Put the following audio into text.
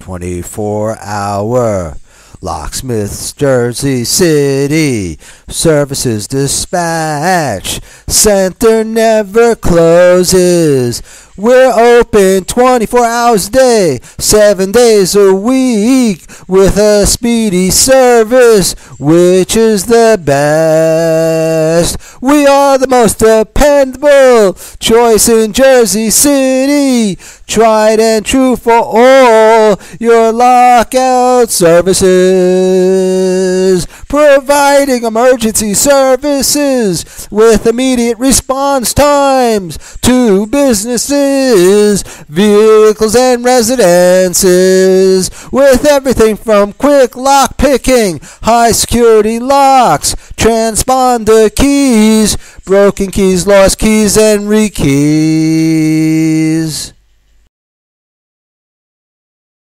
24-hour Locksmith's Jersey City Services Dispatch Center never closes. We're open 24 hours a day, 7 days a week, with a speedy service, which is the best. We are the most dependable choice in Jersey City, tried and true for all your lockout services, providing emergency services with immediate response times to businesses, vehicles, and residences, with everything from quick lock picking, high security locks, transponder keys, broken keys, lost keys, and rekeys.